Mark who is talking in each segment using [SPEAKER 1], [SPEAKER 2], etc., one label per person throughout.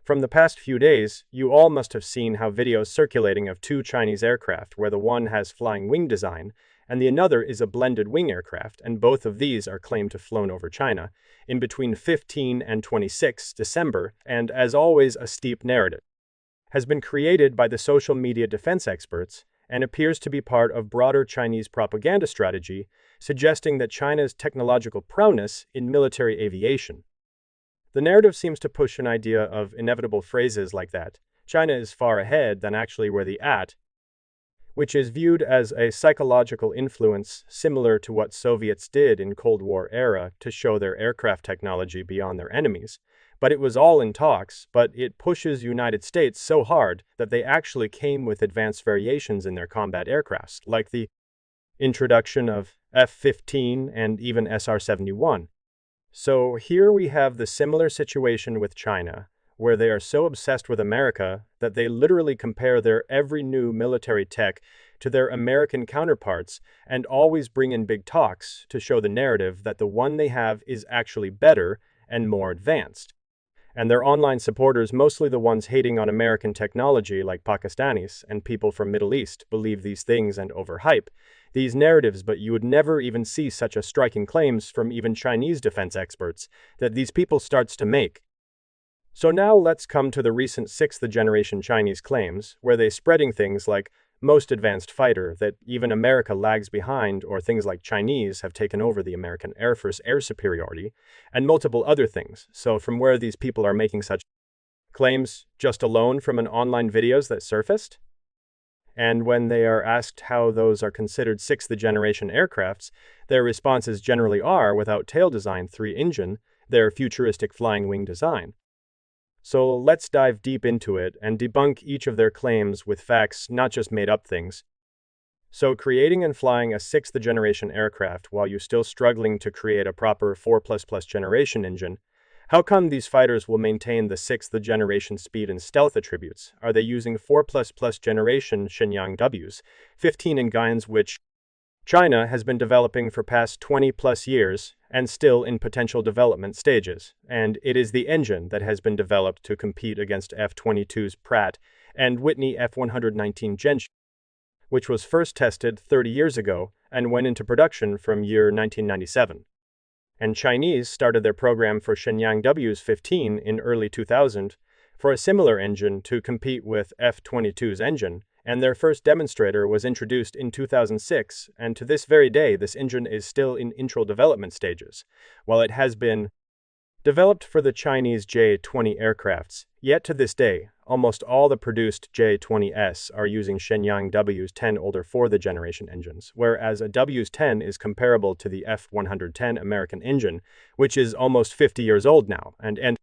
[SPEAKER 1] From the past few days, you all must have seen how videos circulating of two Chinese aircraft where the one has flying wing design and the another is a blended wing aircraft, and both of these are claimed to have flown over China in between 15 and 26 December, and as always a steep narrative has been created by the social media defense experts and appears to be part of broader Chinese propaganda strategy suggesting that China's technological prowess in military aviation. The narrative seems to push an idea of inevitable phrases like that China is far ahead than actually where the at, which is viewed as a psychological influence similar to what Soviets did in Cold War era to show their aircraft technology beyond their enemies. But it was all in talks, but it pushes United States so hard that they actually came with advanced variations in their combat aircrafts, like the introduction of F-15 and even SR-71. So here we have the similar situation with China, where they are so obsessed with America that they literally compare their every new military tech to their American counterparts and always bring in big talks to show the narrative that the one they have is actually better and more advanced. And their online supporters, mostly the ones hating on American technology like Pakistanis and people from Middle East, believe these things and overhype these narratives, but you would never even see such a striking claims from even Chinese defense experts that these people starts to make. So now let's come to the recent sixth-generation Chinese claims, where they spreading things like most advanced fighter, that even America lags behind, or things like Chinese have taken over the American Air Force air superiority, and multiple other things. So from where these people are making such claims just alone from an online videos that surfaced? And when they are asked how those are considered sixth-generation aircrafts, their responses generally are, without tail design 3-engine, their futuristic flying wing design. So let's dive deep into it and debunk each of their claims with facts, not just made-up things. So creating and flying a sixth-generation aircraft while you're still struggling to create a proper 4++ generation engine, how come these fighters will maintain the sixth-generation speed and stealth attributes? Are they using 4++ generation Shenyang Ws, 15 engines which China has been developing for past 20+ years and still in potential development stages, and it is the engine that has been developed to compete against F-22's Pratt and Whitney F-119 Genshin, which was first tested 30 years ago and went into production from year 1997. And Chinese started their program for Shenyang Ws-15 in early 2000 for a similar engine to compete with F-22's engine, and their first demonstrator was introduced in 2006, and to this very day this engine is still in intro development stages, while it has been developed for the Chinese J-20 aircrafts. Yet to this day, almost all the produced J-20S are using Shenyang Ws-10 older fourth-generation engines, whereas a Ws-10 is comparable to the F-110 American engine, which is almost 50 years old now, and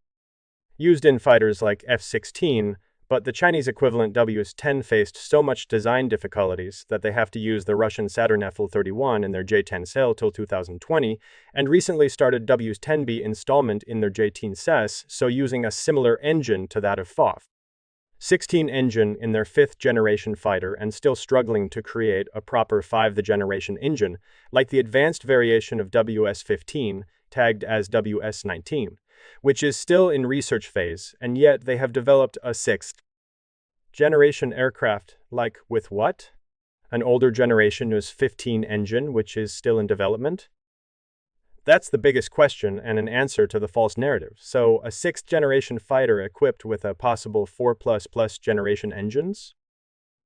[SPEAKER 1] used in fighters like F-16, but the Chinese equivalent Ws-10 faced so much design difficulties that they have to use the Russian Saturn FL-31 in their J-10 sale till 2020, and recently started Ws-10B installment in their J-10 SES, so using a similar engine to that of FOF-16 engine in their fifth-generation fighter and still struggling to create a proper fifth-generation engine, like the advanced variation of WS-15, tagged as WS-19. Which is still in research phase, and yet they have developed a sixth-generation aircraft, like with what? An older generation WS-15 engine, which is still in development? That's the biggest question and an answer to the false narrative. So, a sixth-generation fighter equipped with a possible 4++ generation engines?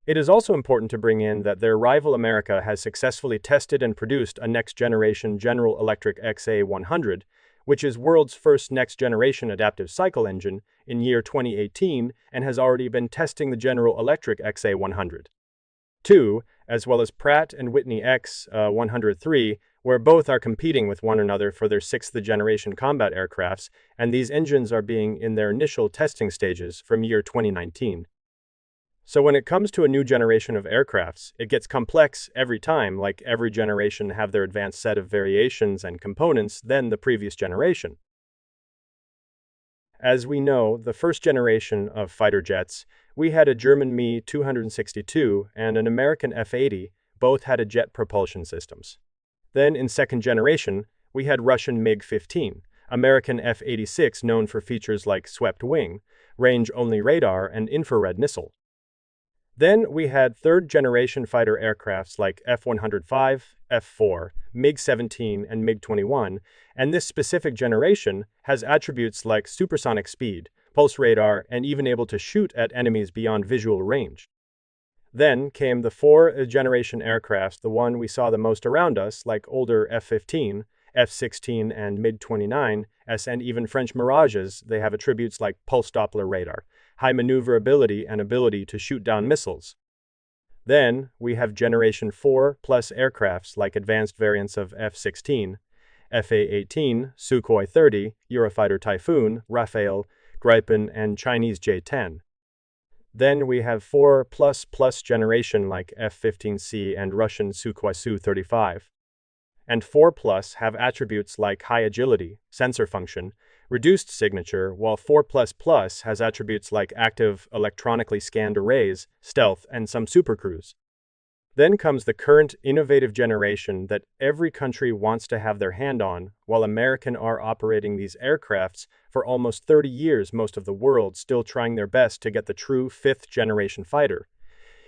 [SPEAKER 1] It is also important to bring in that their rival America has successfully tested and produced a next-generation General Electric XA-100, which is world's first next-generation adaptive cycle engine in year 2018 and has already been testing the General Electric XA-100. 2, as well as Pratt and Whitney X-103, where both are competing with one another for their sixth-generation combat aircrafts, and these engines are being in their initial testing stages from year 2019. So when it comes to a new generation of aircrafts, it gets complex every time, like every generation have their advanced set of variations and components than the previous generation. As we know, the first generation of fighter jets, we had a German Me-262 and an American F-80, both had a jet propulsion systems. Then in second generation, we had Russian MiG-15, American F-86 known for features like swept wing, range-only radar, and infrared missile. Then we had third-generation fighter aircrafts like F-105, F-4, MiG-17, and MiG-21, and this specific generation has attributes like supersonic speed, pulse radar, and even able to shoot at enemies beyond visual range. Then came the fourth-generation aircrafts, the one we saw the most around us, like older F-15, F-16, and MiG-29, and even French Mirages. They have attributes like pulse Doppler radar, high maneuverability, and ability to shoot down missiles. Then we have Generation 4 plus aircrafts like advanced variants of F-16, Fa-18, Sukhoi 30, Eurofighter Typhoon, Rafale, Gripen, and Chinese J-10. Then we have 4 plus generation like F-15C and Russian Sukhoi Su-35. And 4 plus have attributes like high agility, sensor function, reduced signature, while 4 plus has attributes like active, electronically scanned arrays, stealth, and some supercruise. Then comes the current innovative generation that every country wants to have their hand on, while American are operating these aircrafts for almost 30 years, most of the world still trying their best to get the true 5th generation fighter.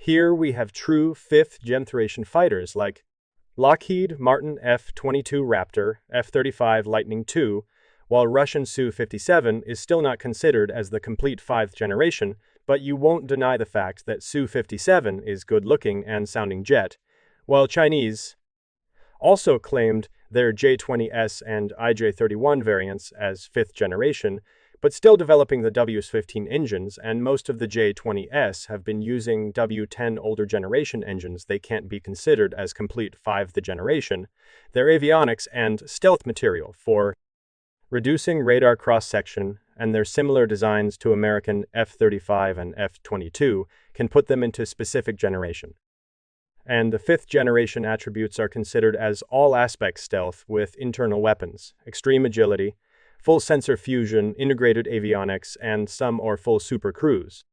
[SPEAKER 1] Here we have true 5th generation fighters like Lockheed Martin F-22 Raptor, F-35 Lightning II, while Russian Su-57 is still not considered as the complete 5th generation, but you won't deny the fact that Su-57 is good-looking and sounding jet, while Chinese also claimed their J-20S and IJ-31 variants as 5th generation, but still developing the W-15 engines, and most of the J-20S have been using W-10 older generation engines. They can't be considered as complete 5th generation. Their avionics and stealth material for reducing radar cross-section and their similar designs to American F-35 and F-22 can put them into specific generation. And the 5th generation attributes are considered as all aspect stealth with internal weapons, extreme agility, full sensor fusion, integrated avionics, and some or full super cruise.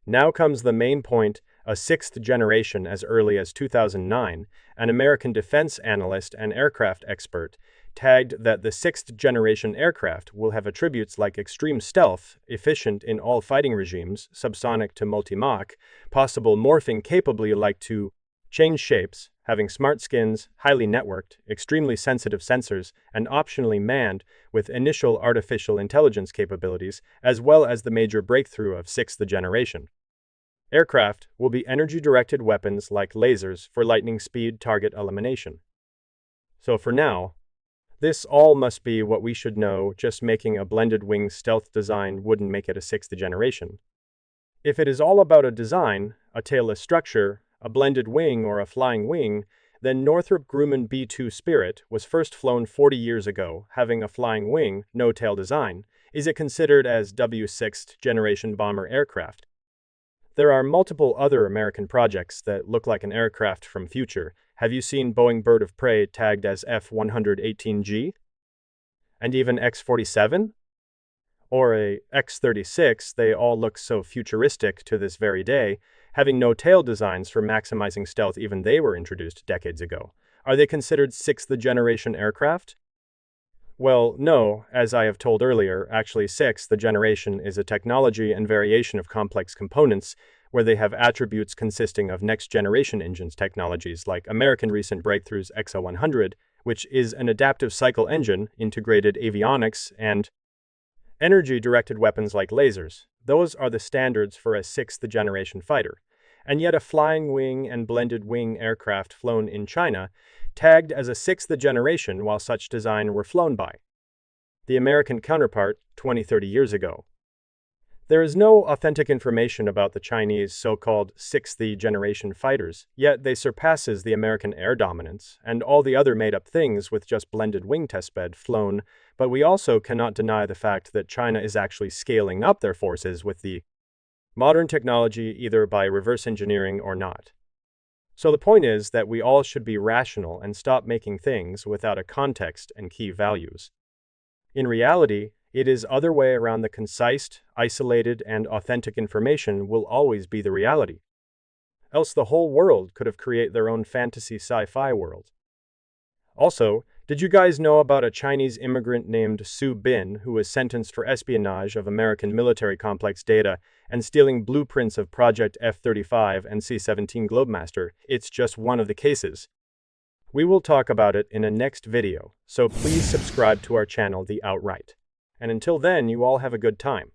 [SPEAKER 1] Now comes the main point. A 6th generation as early as 2009, an American defense analyst and aircraft expert tagged that the 6th generation aircraft will have attributes like extreme stealth, efficient in all fighting regimes, subsonic to multi-Mach, possible morphing capably like to change shapes, having smart skins, highly networked, extremely sensitive sensors, and optionally manned with initial artificial intelligence capabilities, as well as the major breakthrough of 6th generation. Aircraft will be energy-directed weapons like lasers for lightning speed target elimination. So for now, this all must be what we should know. Just making a blended wing stealth design wouldn't make it a 6th generation. If it is all about a design, a tailless structure, a blended wing, or a flying wing, then Northrop Grumman B-2 Spirit was first flown 40 years ago, having a flying wing, no tail design. Is it considered as W-6th generation bomber aircraft? There are multiple other American projects that look like an aircraft from future. Have you seen Boeing Bird of Prey tagged as F-118G? And even X-47? Or a X-36, they all look so futuristic to this very day, having no tail designs for maximizing stealth. Even they were introduced decades ago. Are they considered 6th generation aircraft? Well, no, as I have told earlier, actually 6th generation is a technology and variation of complex components where they have attributes consisting of next-generation engines technologies like American recent breakthroughs XO100, which is an adaptive cycle engine, integrated avionics, and energy-directed weapons like lasers. Those are the standards for a 6th generation fighter. And yet a flying wing and blended wing aircraft flown in China tagged as a 6th generation while such design were flown by the American counterpart 20-30 years ago. There is no authentic information about the Chinese so-called 6th generation fighters, yet they surpasses the American air dominance and all the other made-up things with just blended wing testbed flown, but we also cannot deny the fact that China is actually scaling up their forces with the modern technology either by reverse engineering or not. So the point is that we all should be rational and stop making things without a context and key values. In reality, it is other way around. The concise, isolated, and authentic information will always be the reality. Else the whole world could have created their own fantasy sci-fi world. Also, Did you guys know about a Chinese immigrant named Su Bin who was sentenced for espionage of American military complex data and stealing blueprints of Project F-35 and C-17 Globemaster? It's just one of the cases. We will talk about it in a next video, so please subscribe to our channel, The Outright. And until then, you all have a good time.